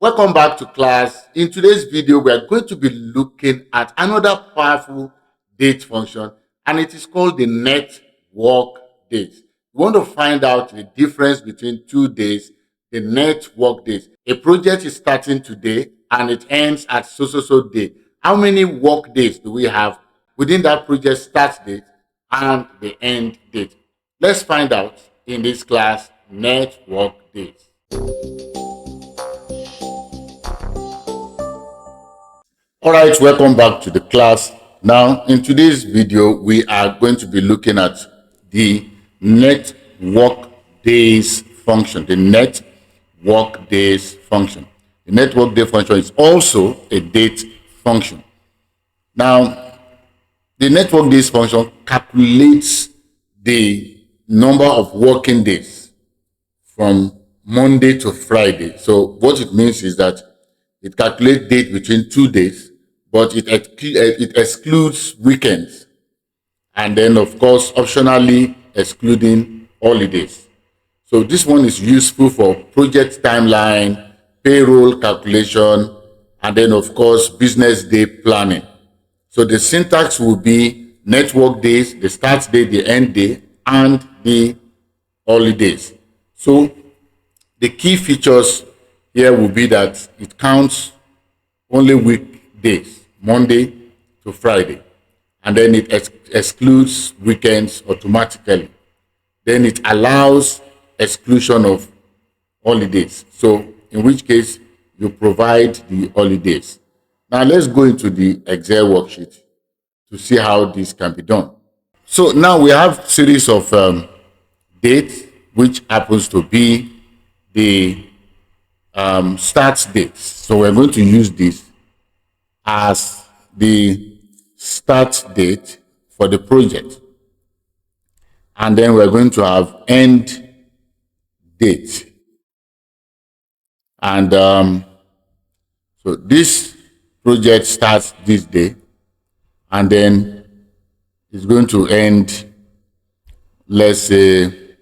Welcome back to class. In today's video, we are going to be looking at another powerful date function, and it is called the network days. We want to find out the difference between 2 days, the network days. A project is starting today and it ends at so day. How many work days do we have within that project start date and the end date? Let's find out in this class, network days. All right, welcome back to the class. Now, in today's video, we are going to be looking at the network days function. The network days function. The network day function is also a date function. Now, the network days function calculates the number of working days from Monday to Friday. So what it means is that it calculates date between 2 days, but it excludes weekends, and then of course optionally excluding holidays. So this one is useful for project timeline, payroll calculation, and then of course business day planning. So the syntax will be network days, the start day, the end day, and the holidays. So the key features here will be that it counts only weekdays, Monday to Friday, and then it excludes weekends automatically. Then it allows exclusion of holidays. So in which case you provide the holidays. Now let's go into the Excel worksheet to see how this can be done. So now we have series of dates, which happens to be the start dates. So we're going to use this as the start date for the project. And then we're going to have end date. And so this project starts this day, and then it's going to end, let's say,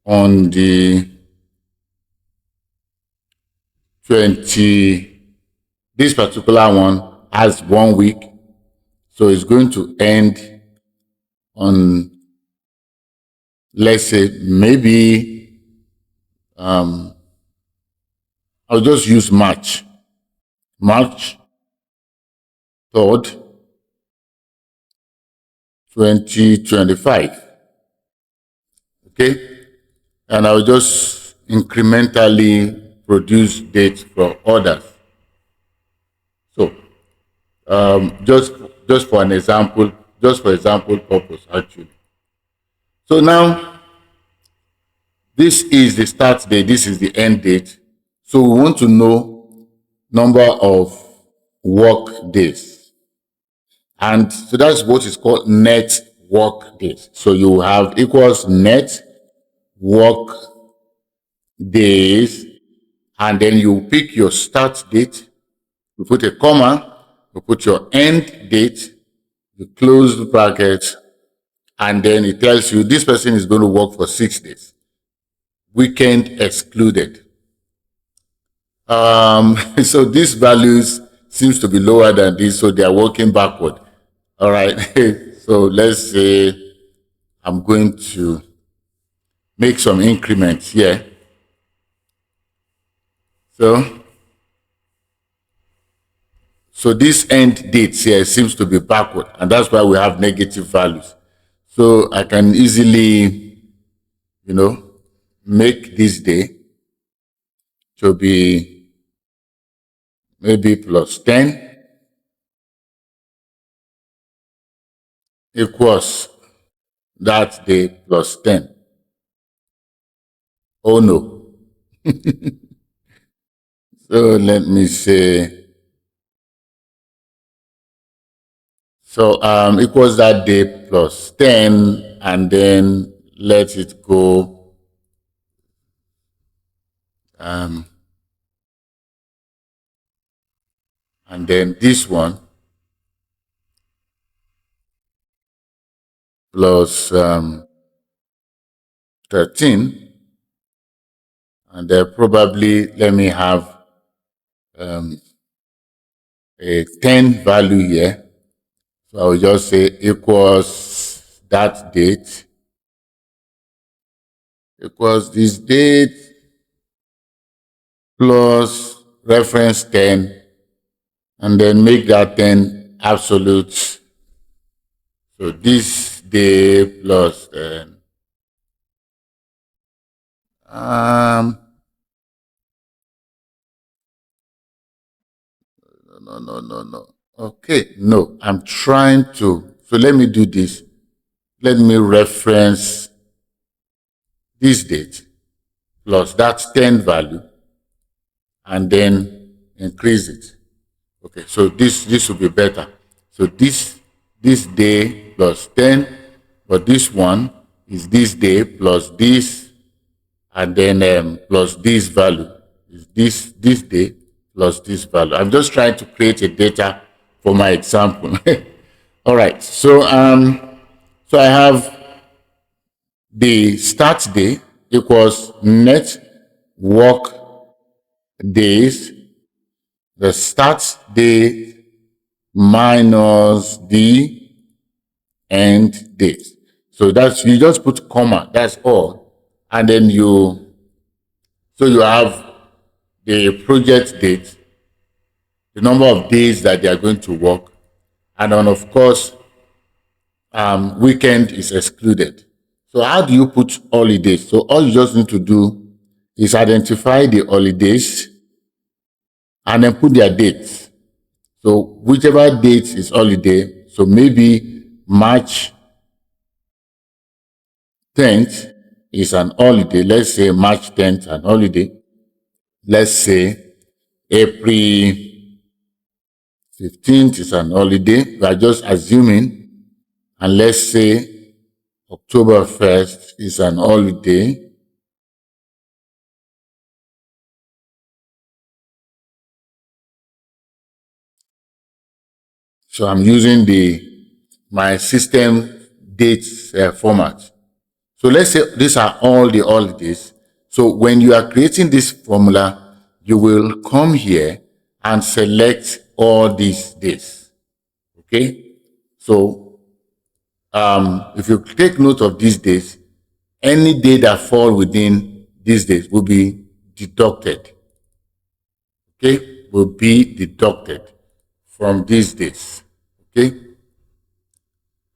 on the 20. This particular one has 1 week, so it's going to end on, let's say, maybe I'll just use March 3rd, 2025. Okay, and I'll just incrementally produce dates for others. So just for an example, just for example purpose actually. So now this is the start date, this is the end date. So we want to know number of work days. And so that's what is called net work days. So you have equals net work days, and then you pick your start date, you put a comma, you put your end date, you close the bracket, and then it tells you this person is going to work for 6 days. Weekend excluded. So these values seems to be lower than this, so they are working backward. All right. So let's say I'm going to make some increments here. So this end date here seems to be backward, and that's why we have negative values. So I can easily, make this day to be maybe plus 10 equals that day plus 10. Oh no. So let me say, so equals that day plus 10, and then let it go and then this one plus 13, and then probably let me have a 10 value here. So I will just say equals that date equals this date plus reference 10, and then make that 10 absolute. So this day plus 10. No. Okay, no, I'm trying to. So let me do this. Let me reference this date plus that 10 value and then increase it. Okay, so this will be better. So this day plus 10, but this one is this day plus this, and then plus this value is this day plus this value. I'm just trying to create a data for my example. All right, so so I have the start day equals net work days, the start day minus the end days. So that's, you just put comma, that's all. And then you have the project date, the number of days that they are going to work, and then of course, weekend is excluded. So how do you put holidays? So all you just need to do is identify the holidays and then put their dates. So whichever date is holiday, so maybe March 10th is an holiday. Let's say March 10th an holiday. Let's say April 15th is an holiday. We are just assuming. And let's say October 1st is an holiday. So I'm using my system dates format. So let's say these are all the holidays. So when you are creating this formula, you will come here and select all these days. Okay? So if you take note of these days, any day that fall within these days will be deducted. Okay? Will be deducted from these days. Okay?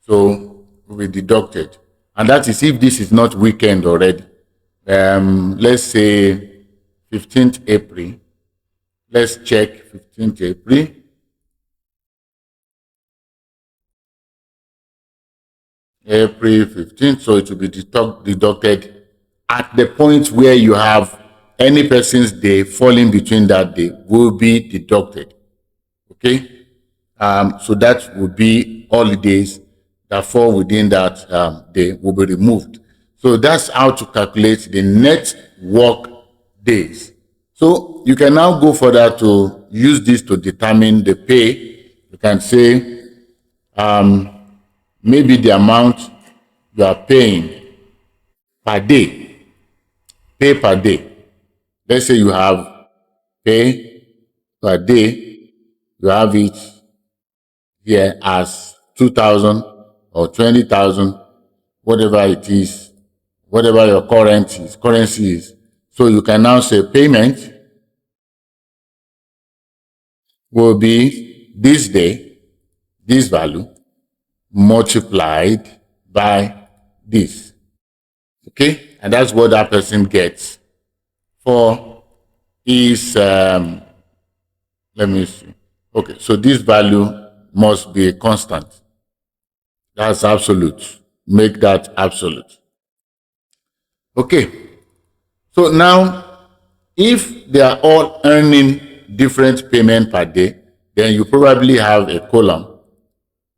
So will be deducted. And that is if this is not weekend already. Let's say 15th April. Let's check 15th April. April 15th, so it will be deducted at the point where you have any person's day falling between that day will be deducted. Okay? So that would be holidays that fall within that day will be removed. So that's how to calculate the net work days. So you can now go further to use this to determine the pay. You can say maybe the amount you are paying per day, pay per day. Let's say you have pay per day, you have it here as 2,000 or 20,000, whatever it is, whatever your currency is. So you can now say payment will be this day, this value, multiplied by this. Okay? And that's what that person gets for his, let me see. Okay, so this value must be a constant. That's absolute. Make that absolute. Okay. So now, if they are all earning different payment per day, then you probably have a column.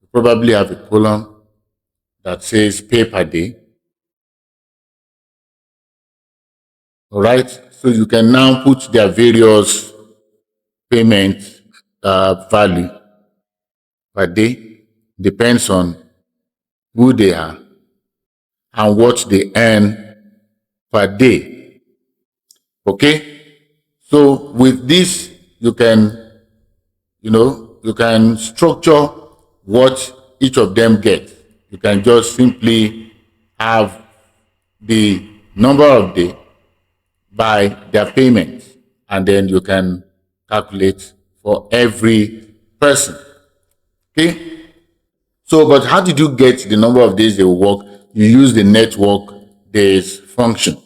You probably have a column that says pay per day. All right. So you can now put their various payment value per day. Depends on who they are and what they earn per day. Okay? So with this you can, you can structure what each of them get. You can just simply have the number of day by their payments, and then you can calculate for every person. Okay. So, but how did you get the number of days they will work? You use the network days function.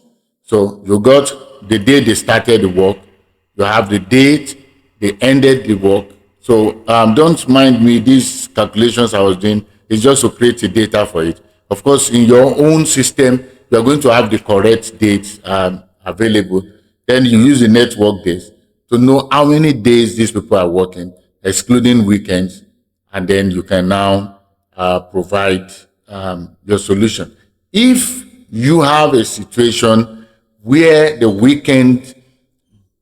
So you got the day they started the work, you have the date they ended the work. So don't mind me, these calculations I was doing is just to create the data for it. Of course, in your own system, you are going to have the correct dates available. Then you use the network days to know how many days these people are working, excluding weekends, and then you can now provide your solution. If you have a situation where the weekend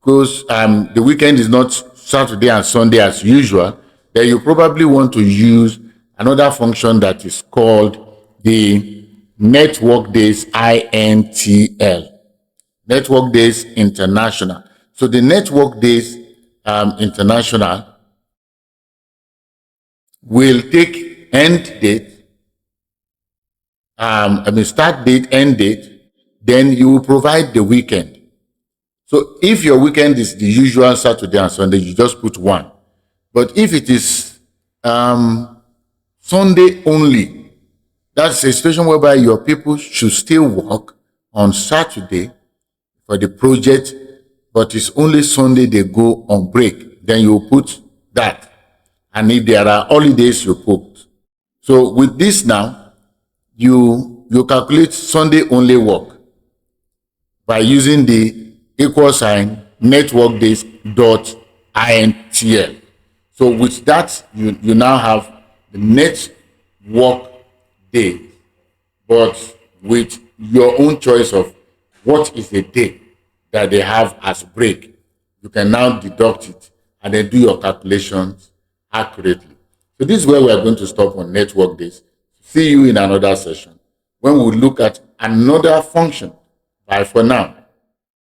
the weekend is not Saturday and Sunday as usual, then you probably want to use another function that is called the network days INTL, network days international. So the network days international will take end date, start date, end date, then you will provide the weekend. So if your weekend is the usual Saturday and Sunday, you just put 1. But if it is Sunday only, that's a situation whereby your people should still work on Saturday for the project, but it's only Sunday they go on break. Then you put that. And if there are holidays, you put. So with this now, you calculate Sunday only work by using the equal sign network days dot INTL. So with that, you now have the network day, but with your own choice of what is a day that they have as break. You can now deduct it and then do your calculations accurately. So this is where we are going to stop on network days. See you in another session when we look at another function. Bye for now.